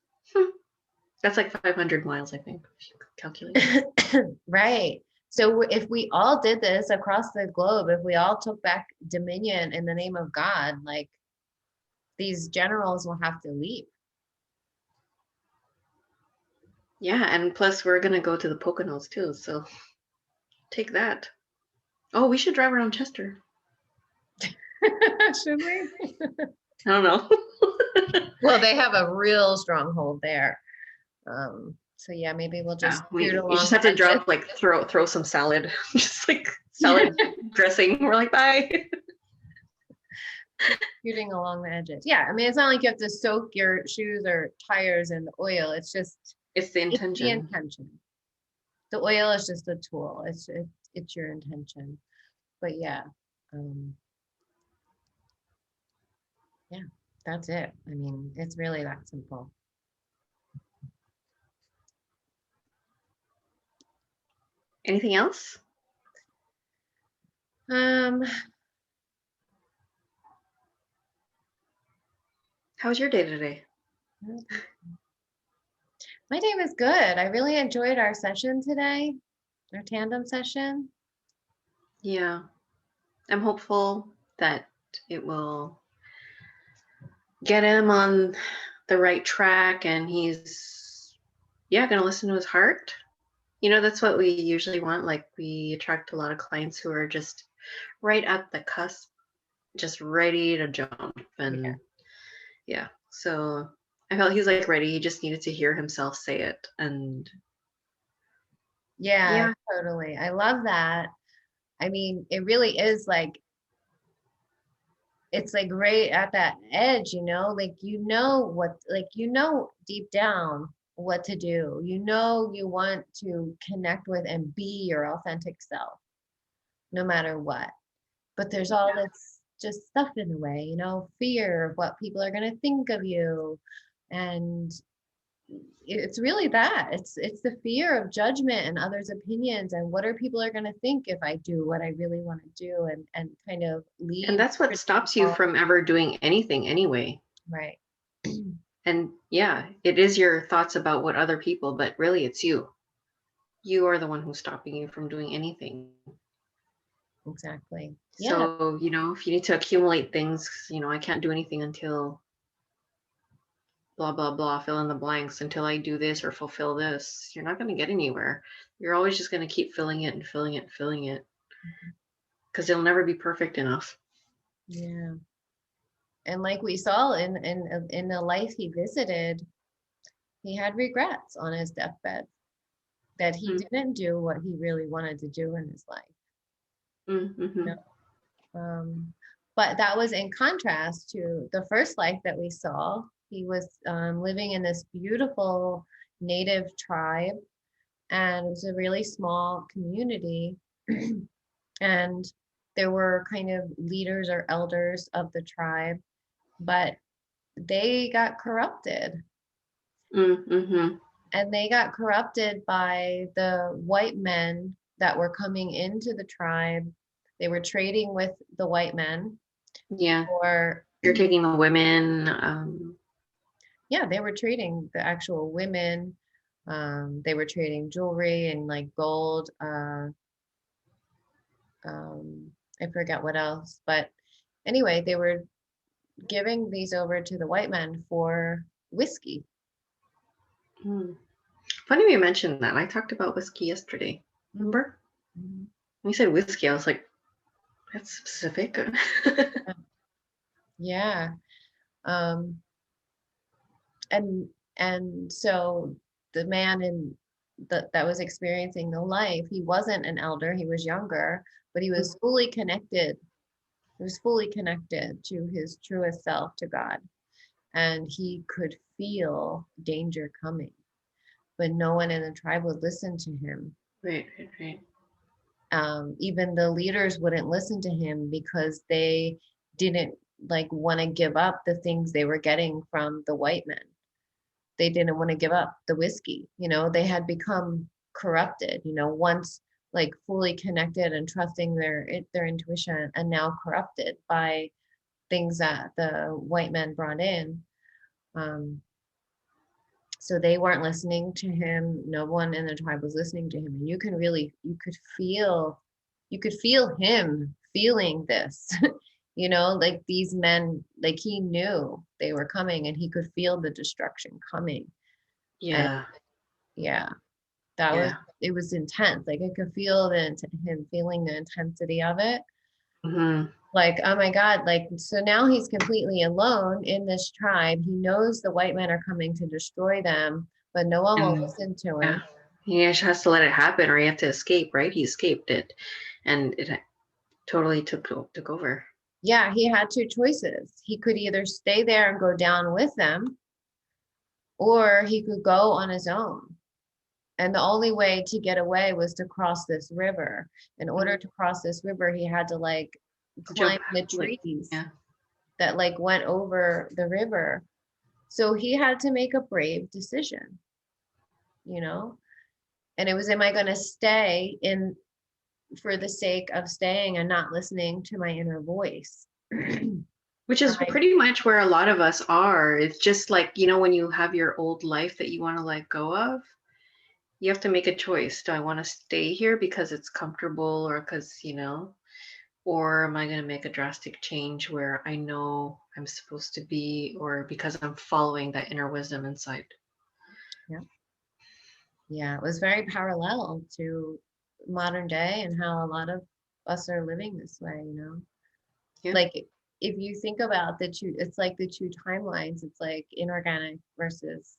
That's like 500 miles, I think, if you calculate. Right. So if we all did this across the globe, if we all took back dominion in the name of God, like these generals will have to leave. Yeah, and plus we're going to go to the Poconos too, so take that. Oh, we should drive around Chester. Should we? I don't know. Well, they have a real stronghold there. So yeah, maybe we'll Yeah, just we shoot you just along have to the drop like throw some salad, just like salad edges. dressing. We're like, bye. Shooting along the edges. Yeah, I mean, it's not like you have to soak your shoes or tires in the oil. It's just It's the it's the intention. intention. The oil is just a tool. It's your intention. But yeah, um, yeah, that's it. I mean, it's really that simple. Anything else? Um, How was your day today? my day was good. I really enjoyed our session today, our tandem session. Yeah, I'm hopeful that it will get him on the right track, and he's gonna listen to his heart. That's what we usually want. Like, we attract a lot of clients who are just right at the cusp, just ready to jump. Yeah. And yeah, so I felt he was like ready. He just needed to hear himself say it. And Yeah, yeah, totally. I love that. I mean, it really is like it's like right at that edge, like deep down what to do. You want to connect with and be your authentic self, no matter what. But there's all this just stuff in the way, fear of what people are going to think of you. And it's really that it's the fear of judgment and others' opinions and what are people are going to think if I do what I really want to do, and kind of and leave that's what stops you from ever doing anything anyway. right. And yeah, it is your thoughts about what other people, but really it's you. You are the one who's stopping you from doing anything. Exactly. Yeah. So, if you need to accumulate things, I can't do anything until blah, blah, blah, fill in the blanks, until I do this or fulfill this. You're not going to get anywhere. You're always just going to keep filling it and filling it and filling it, because it'll never be perfect enough. Yeah. And like we saw in the life he visited, he had regrets on his deathbed that he didn't do what he really wanted to do in his life. Mm-hmm. But that was in contrast to the first life that we saw. He was living in this beautiful native tribe, and it was a really small community. And there were kind of leaders or elders of the tribe, but they got corrupted. Mm-hmm. And they got corrupted by the white men that were coming into the tribe. They were trading with the white men. Yeah. Or You're taking the women. Yeah, they were trading the actual women. They were trading jewelry and like gold. I forget what else, but anyway, they were giving these over to the white men for whiskey. Funny you mentioned that. I talked about whiskey yesterday. Remember? Mm-hmm. When you said whiskey, I was like, that's specific. Yeah. Um, and so the man that was experiencing the life, he wasn't an elder, he was younger, but he was fully connected. He was fully connected to his truest self, to God. And he could feel danger coming, but no one in the tribe would listen to him. Right. Even the leaders wouldn't listen to him because they didn't want to give up the things they were getting from the white men. They didn't want to give up the whiskey. They had become corrupted, once fully connected and trusting their intuition, and now corrupted by things that the white men brought in. So they weren't listening to him. No one in the tribe was listening to him. And you could feel him feeling this, like these men, like he knew they were coming and he could feel the destruction coming. And Yeah. yeah, it was intense. Like I could feel him feeling the intensity of it. Mm-hmm. Like, oh my God, so now he's completely alone in this tribe. He knows the white men are coming to destroy them, but no one will And listen to yeah, him. he just has to let it happen, or he had to escape, right? He escaped it, and it totally took over. Yeah, he had two choices. He could either stay there and go down with them, or he could go on his own. And the only way to get away was to cross this river. In order to cross this river, he had to like Jump, climb the like, trees yeah, that like went over the river. So he had to make a brave decision, you know? And it was, am I going to stay in for the sake of staying and not listening to my inner voice? which Or is pretty much where a lot of us are. It's just like, when you have your old life that you want to let go of, you have to make a choice. Do I want to stay here because it's comfortable, or because, or am I going to make a drastic change where I know I'm supposed to be, or because I'm following that inner wisdom inside? yeah, yeah, it was very parallel to modern day and how a lot of us are living this way, you know? Yeah. Like if you think about the two, it's like the two timelines. It's like inorganic versus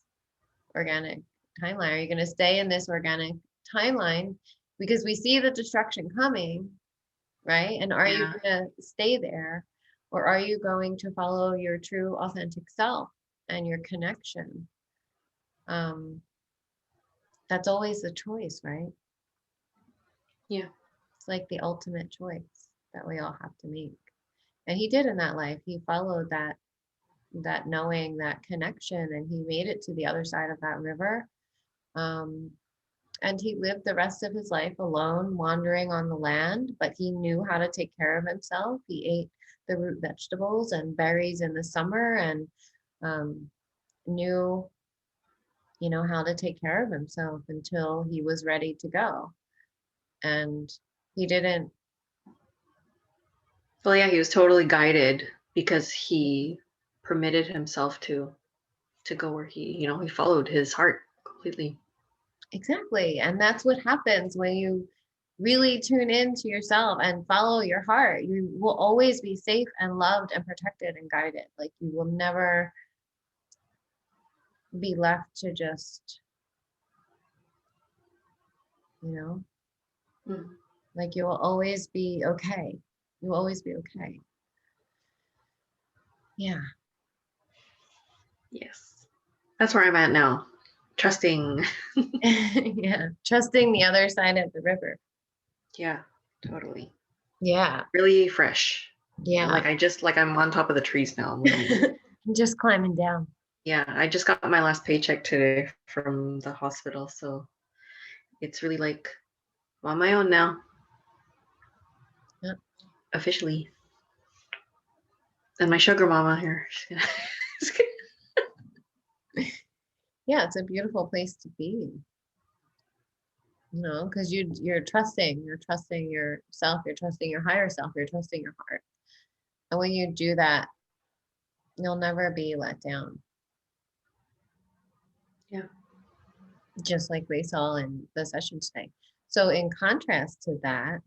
organic timeline. Are you going to stay in this organic timeline because we see the destruction coming, right? And are you Yeah. going to stay there, or are you going to follow your true authentic self and your connection? Um, that's always the choice, right? Yeah. It's like the ultimate choice that we all have to make. And he did in that life. He followed that knowing, that connection, and he made it to the other side of that river. Um, and he lived the rest of his life alone, wandering on the land, but he knew how to take care of himself. He ate the root vegetables and berries in the summer, and um, knew, how to take care of himself until he was ready to go. And he didn't. Well, yeah, he was totally guided because he permitted himself to go where he followed his heart completely. Exactly. And that's what happens when you really tune into yourself and follow your heart. You will always be safe and loved and protected and guided. Like you will never be left to just, you know, Mm. like you will always be okay. You will always be okay. Yeah. Yes. That's where I'm at now. Trusting. Yeah. Trusting the other side of the river. Yeah, totally. Yeah. Really fresh. Yeah. Like I'm on top of the trees now. I'm really, Just climbing down. yeah, I just got my last paycheck today from the hospital. So it's really like I'm on my own now. Yeah. Officially. And my sugar mama here. Yeah. It's a beautiful place to be. Because you're trusting yourself, you're trusting your higher self, you're trusting your heart. And when you do that, you'll never be let down. Yeah. Just like we saw in the session today. So in contrast to that,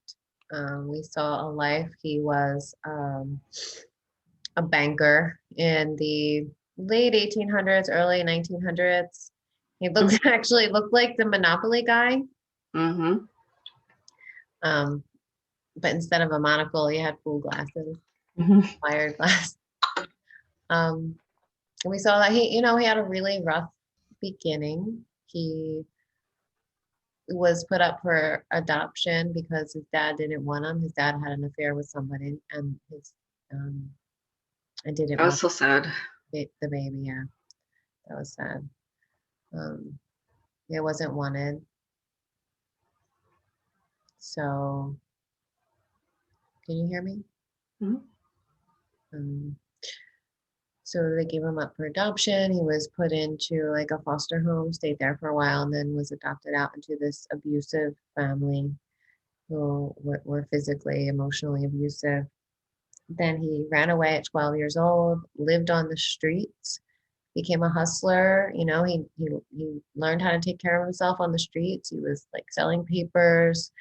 we saw a life. He was a banker in the late 1800s, early 1900s. He actually looked like the Monopoly guy. Mm-hmm. Um, but instead of a monocle, he had full glasses, Mm-hmm. wired glass. And we saw that he had a really rough beginning. He was put up for adoption because his dad didn't want him. His dad had an affair with somebody, and um, and didn't That was want so sad. the baby. Yeah, that was sad. It wasn't wanted. So, can you hear me? Mm-hmm. Um, so they gave him up for adoption. He was put into like a foster home, stayed there for a while, and then was adopted out into this abusive family who were physically, emotionally abusive. Then he ran away at 12 years old, lived on the streets, became a hustler. He learned how to take care of himself on the streets. He was like selling papers.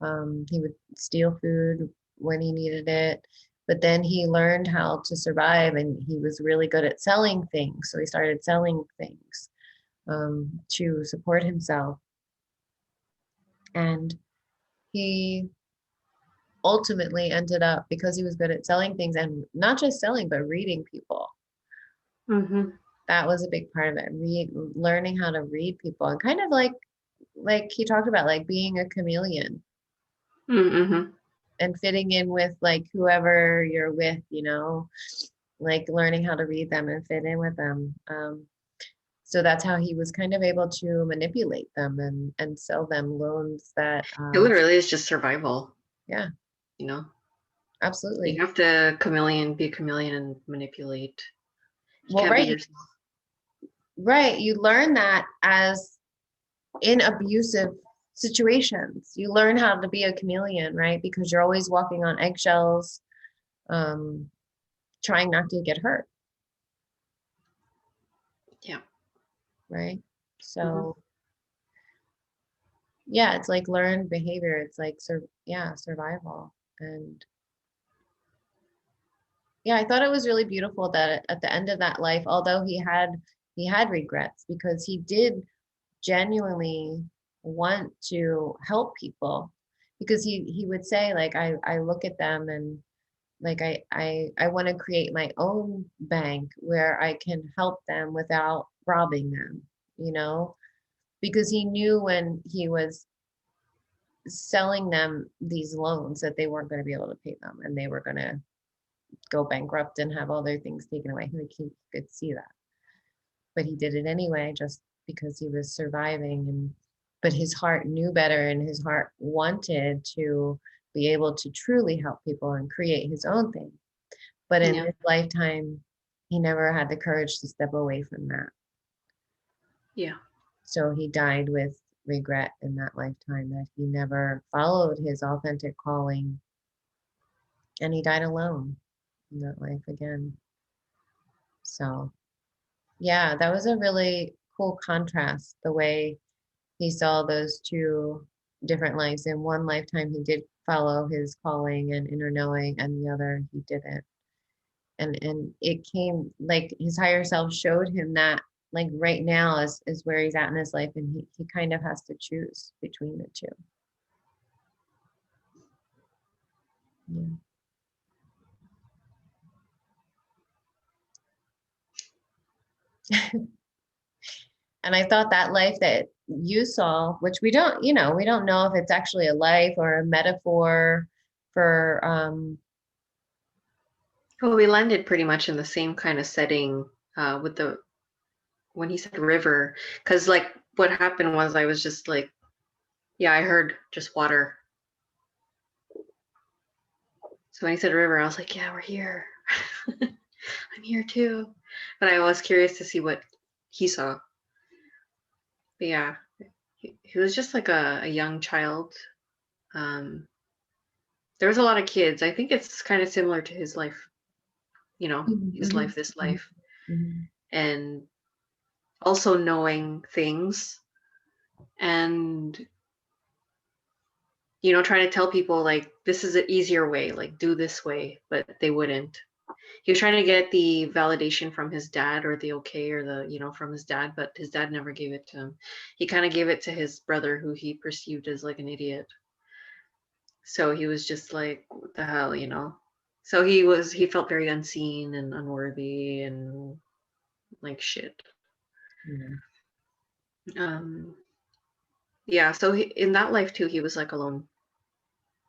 He would steal food when he needed it. But then he learned how to survive, and he was really good at selling things. So he started selling things. to support himself. And he ultimately ended up, because he was good at selling things, and not just selling, but reading people. Mm-hmm. That was a big part of it. Learning how to read people, and kind of like he talked about, like being a chameleon Mm-hmm. and fitting in with like whoever you're with, like learning how to read them and fit in with them. So that's how he was kind of able to manipulate them and sell them loans that, It literally is just survival, yeah, you know. absolutely. You have to be a chameleon and manipulate. You Well, can't be right, yourself. right. You learn that as in abusive situations. You learn how to be a chameleon, right? Because you're always walking on eggshells, um, trying not to get hurt, Yeah. right? Mm-hmm. So yeah, it's like learned behavior. It's like survival. And yeah, I thought it was really beautiful that at the end of that life, although he had regrets, because he did genuinely want to help people, because he would say, like, I look at them, and like I want to create my own bank where I can help them without robbing them, because he knew when he was selling them these loans that they weren't going to be able to pay them, and they were going to go bankrupt and have all their things taken away. Like, he could see that, but he did it anyway, just because he was surviving. And but his heart knew better, and his heart wanted to be able to truly help people and create his own thing. But in Yeah. this lifetime, he never had the courage to step away from that. Yeah. So he died with regret in that lifetime, that he never followed his authentic calling, and he died alone in that life again. So yeah, that was a really cool contrast, the way he saw those two different lives. In one lifetime, he did follow his calling and inner knowing, and the other he didn't. And it came, like, his higher self showed him that, like, right now is where he's at in his life, and he kind of has to choose between the two. Yeah. And I thought that life that you saw, which we don't know if it's actually a life or a metaphor for, Well, we landed pretty much in the same kind of setting with the when he said river, because like what happened was I was just like, yeah, I heard just water. So when he said river, I was like, yeah, we're here. I'm here too. But I was curious to see what he saw. But yeah, he was just like a young child. Um, there was a lot of kids. I think it's kind of similar to his life, mhm, his mhm, life, this mhm, life, mhm, and also knowing things and trying to tell people like this is an easier way, like do this way, but they wouldn't. He was trying to get the validation from his dad, or the okay, or the from his dad, but his dad never gave it to him. He kind of gave it to his brother, who he perceived as like an idiot. So he was just like, what the hell. So he felt very unseen and unworthy and like shit. yeah. um yeah, so in that life too, he was like alone,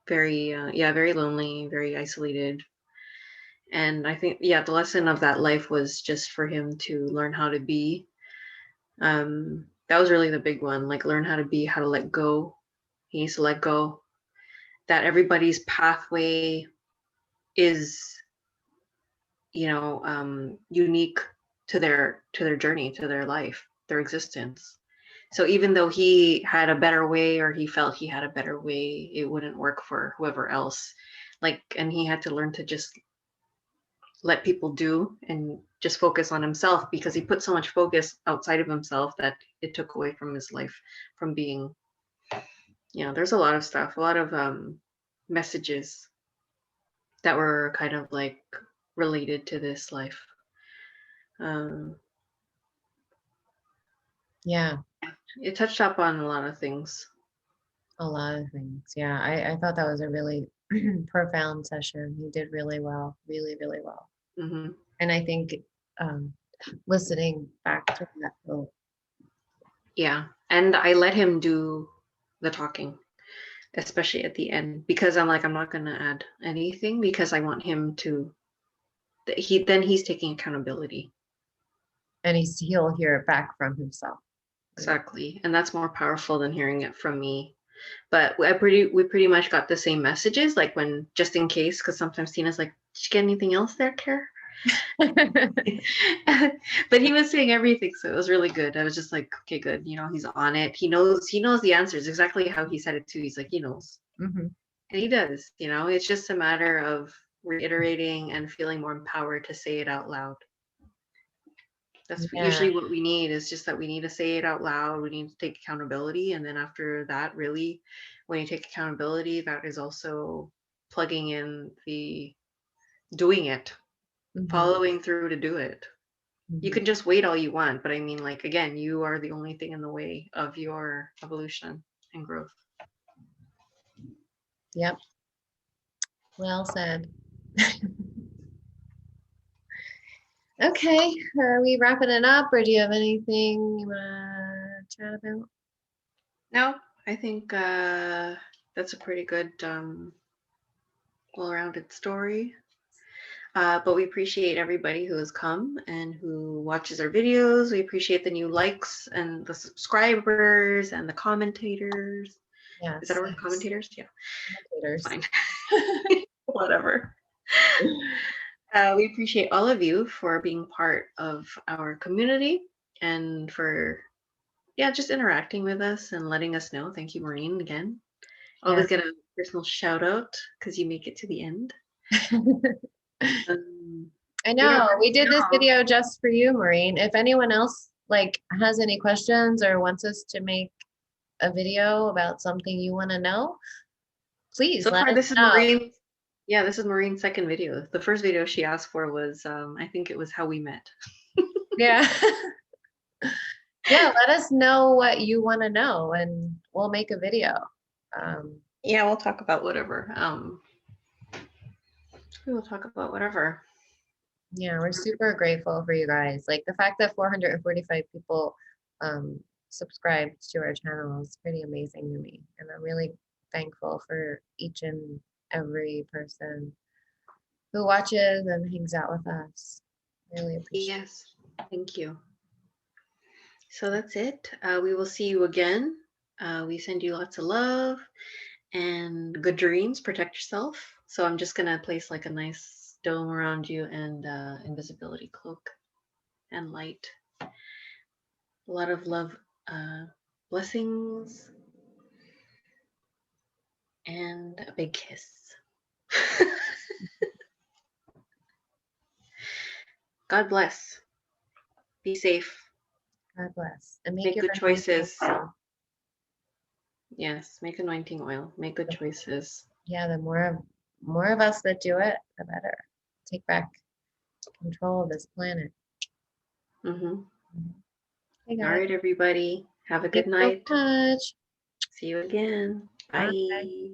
very very lonely, very isolated. And I think, yeah, the lesson of that life was just for him to learn how to be. That was really the big one, like learn how to be, how to let go. He needs to let go that everybody's pathway is, unique to their journey, to their life, their existence. So even though he had a better way, or he felt he had a better way, it wouldn't work for whoever else. Like, and he had to learn to just let people do and just focus on himself, because he put so much focus outside of himself that it took away from his life, from being, there's a lot of stuff, a lot of messages that were kind of like related to this life. um Yeah, It touched up on a lot of things. a lot of things. Yeah, I thought that was a really profound session. He did really well, really, really well. Hmm. And I think um, listening back to that, Yeah. And I let him do the talking, especially at the end, because I'm like, I'm not going to add anything because I want him to, he's taking accountability. and he'll hear it back from himself. Exactly. And that's more powerful than hearing it from me. But we pretty much got the same messages, like when, just in case, because sometimes Tina's like, did you get anything else there, Care? But he was saying everything, so it was really good. I was just like, okay, good. He's on it. He knows the answers exactly how he said it too. He's like, he knows. Hmm. And he does. It's just a matter of reiterating and feeling more empowered to say it out loud. That's Yeah. usually what we need, is just that we need to say it out loud. We need to take accountability. And then after that, really, when you take accountability, that is also plugging in the doing it, Hmm. following through to do it. You Hmm. can just wait all you want, but I mean, like, again, you are the only thing in the way of your evolution and growth. Yep. Well said. Okay, are we wrapping it up, or do you have anything you want to chat about? No, I think that's a pretty good, well-rounded story. But we appreciate everybody who has come and who watches our videos. We appreciate the new likes and the subscribers and the commentators. Is that Yes, a word? Commentators? Yeah, commentators. fine. Whatever. We appreciate all of you for being part of our community and for, yeah, just interacting with us and letting us know. Thank you, Maureen, again. Yeah. Always get a personal shout out because you make it to the end. Um, I but yeah, know. We did this no. video just for you, Maureen. If anyone else has any questions or wants us to make a video about something you want to know, please So let far, us this is know. Maureen. Yeah, this is Maureen's second video. The first video she asked for was, I think it was how we met. Yeah. Yeah, let us know what you want to know and we'll make a video. Yeah, we'll talk about whatever. We will talk about whatever. Yeah, we're super grateful for you guys. Like the fact that 445 people subscribed to our channel is pretty amazing to me. And I'm really thankful for each and every person who watches and hangs out with us. Really appreciate it. Yes, thank you. So that's it. We will see you again. We send you lots of love and good dreams. Protect yourself. So I'm just gonna place like a nice dome around you and invisibility cloak and light. A lot of love, blessings, and a big kiss. God bless. Be safe. God bless. And make Make your good anointing choices. oil. Yes, make anointing oil. Make good choices. Yeah, the more of us that do it, the better. Take back control of this planet. Mm-hmm. Hey All guys, right, everybody. Have a thanks good so night. much. See you again. Bye. Bye.